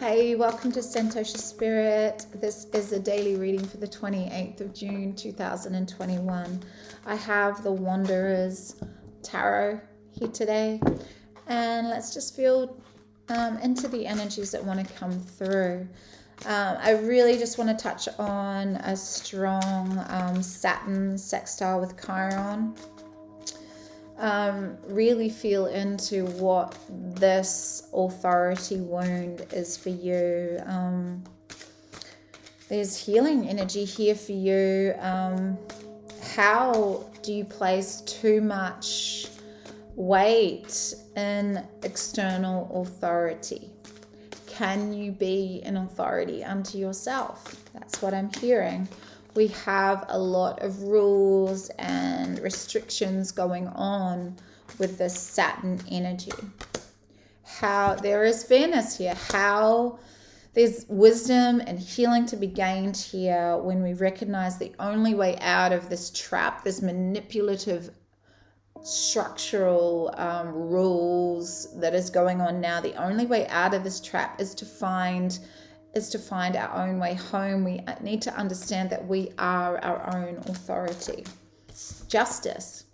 Hey, welcome to Santosha Spirit. This is a daily reading for the 28th of June 2021. I have the Wanderer's Tarot here today, and let's just feel into the energies that want to come through. I really just want to touch on a strong Saturn sextile with Chiron. Really feel into what this authority wound is for you. There's healing energy here for you. How do you place too much weight in external authority? Can you be an authority unto yourself? That's what I'm hearing. We have a lot of rules and restrictions going on with this Saturn energy. How there is fairness here. How there's wisdom and healing to be gained here when we recognize the only way out of this trap, this manipulative structural rules that is going on now. The only way out of this trap is to find our own way home. We need to understand that we are our own authority. Justice.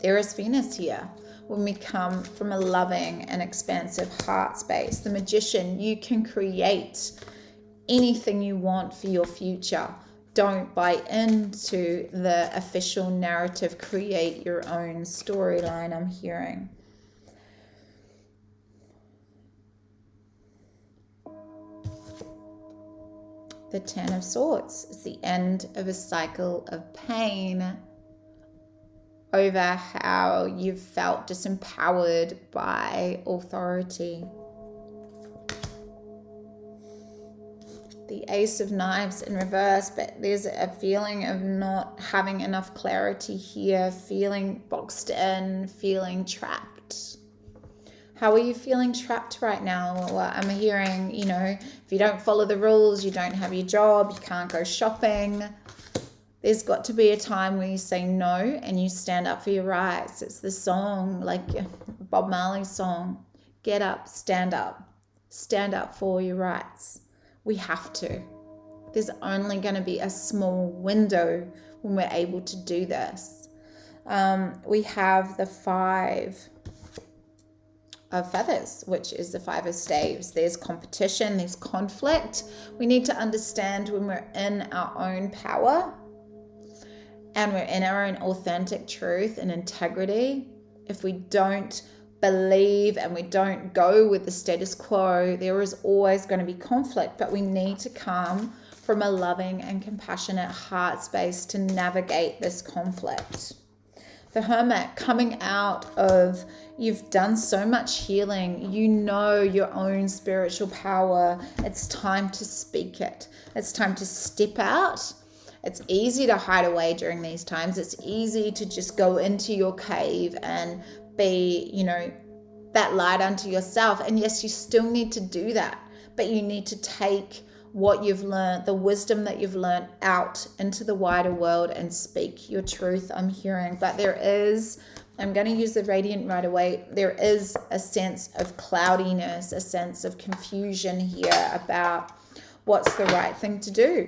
There is fairness here when we come from a loving and expansive heart space. The Magician, you can create anything you want for your future. Don't buy into the official narrative. Create your own storyline, I'm hearing. The Ten of Swords is the end of a cycle of pain over how you've felt disempowered by authority. The Ace of Knives in reverse, but there's a feeling of not having enough clarity here, feeling boxed in, feeling trapped. How are you feeling trapped right now? Well, I'm hearing, if you don't follow the rules, you don't have your job, you can't go shopping. There's got to be a time where you say no and you stand up for your rights. It's the song, like Bob Marley's song, get up, stand up for your rights. We have to. There's only going to be a small window when we're able to do this. We have the Five of Feathers, which is the Five of Staves. There's competition, there's conflict. We need to understand when we're in our own power and we're in our own authentic truth and integrity. If we don't believe and we don't go with the status quo, there is always going to be conflict, but we need to come from a loving and compassionate heart space to navigate this conflict. The Hermit, coming out of, you've done so much healing, you know your own spiritual power. It's time to speak it. It's time to step out. It's easy to hide away during these times. It's easy to just go into your cave and be, that light unto yourself. And yes, you still need to do that, but you need to take what you've learned, the wisdom that you've learned, out into the wider world and speak your truth, I'm hearing. But I'm going to use the radiant right away. There is a sense of cloudiness, a sense of confusion here about what's the right thing to do.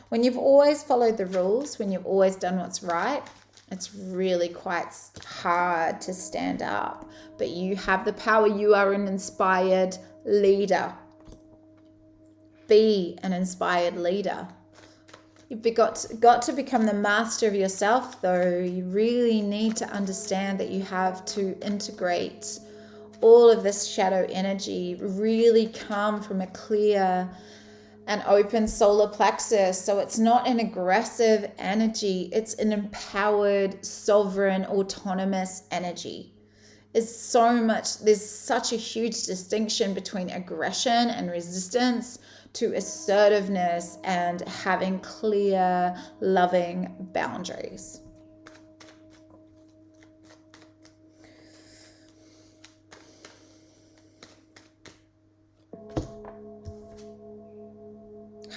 When you've always followed the rules, when you've always done what's right, it's really quite hard to stand up. But you have the power. You are an inspired leader. Be an inspired leader. You've got to become the master of yourself, though. You really need to understand that you have to integrate all of this shadow energy, really come from a clear and open solar plexus. So it's not an aggressive energy. It's an empowered, sovereign, autonomous energy. There's such a huge distinction between aggression and resistance to assertiveness and having clear, loving boundaries.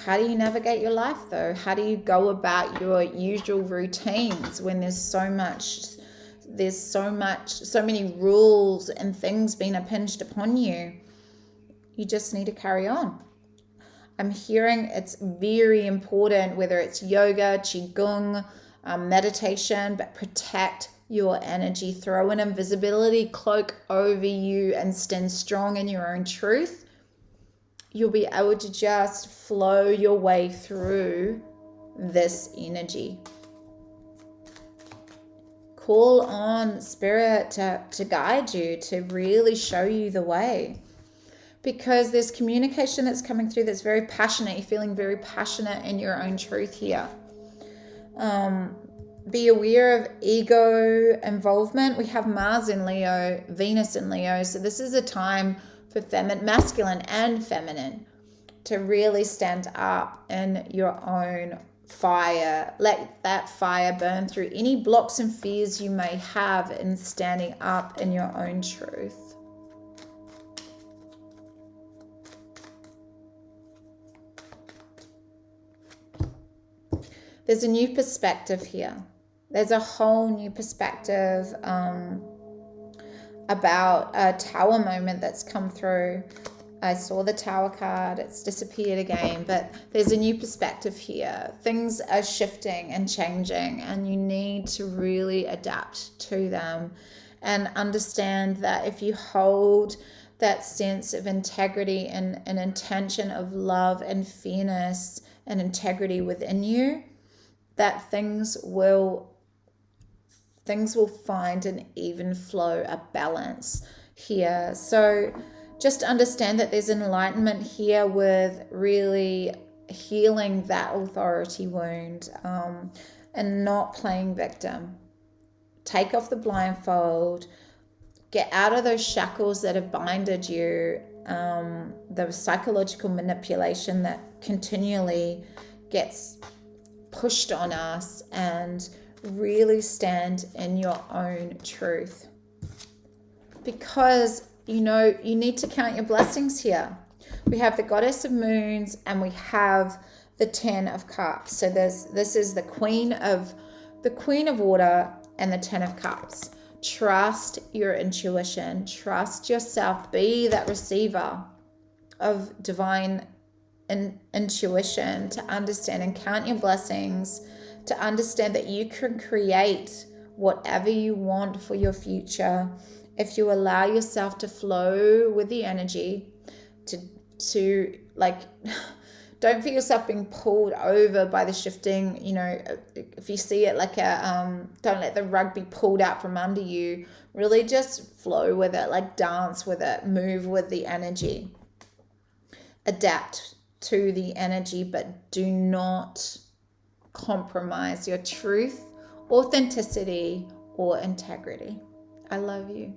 How do you navigate your life, though? How do you go about your usual routines when there's so much there's so many rules and things being impinged upon you. You just need to carry on. I'm hearing it's very important, whether it's yoga, qigong, meditation, but protect your energy. Throw an invisibility cloak over you and stand strong in your own truth. You'll be able to just flow your way through this energy. Call on Spirit to guide you, to really show you the way. Because there's communication that's coming through that's very passionate. You're feeling very passionate in your own truth here. Be aware of ego involvement. We have Mars in Leo, Venus in Leo. So this is a time for masculine and feminine to really stand up in your own fire. Let that fire burn through any blocks and fears you may have in standing up in your own truth. There's a new perspective here. There's a whole new perspective about a tower moment that's come through. I saw the tower card. It's disappeared again, but there's a new perspective here. Things are shifting and changing, and you need to really adapt to them and understand that if you hold that sense of integrity and an intention of love and fairness and integrity within you, that things will find an even flow, a balance here. So just understand that there's enlightenment here with really healing that authority wound and not playing victim. Take off the blindfold, get out of those shackles that have binded you, the psychological manipulation that continually gets pushed on us, and really stand in your own truth. Because, you need to count your blessings here. We have the Goddess of Moons and we have the 10 of Cups. So this is the Queen of Water and the 10 of Cups. Trust your intuition. Trust yourself. Be that receiver of divine intuition to understand and count your blessings, to understand that you can create whatever you want for your future if you allow yourself to flow with the energy, to like don't feel yourself being pulled over by the shifting. If you see it like don't let the rug be pulled out from under you. Really just flow with it, like dance with it, move with the energy, adapt to the energy, but do not compromise your truth, authenticity, or integrity. I love you.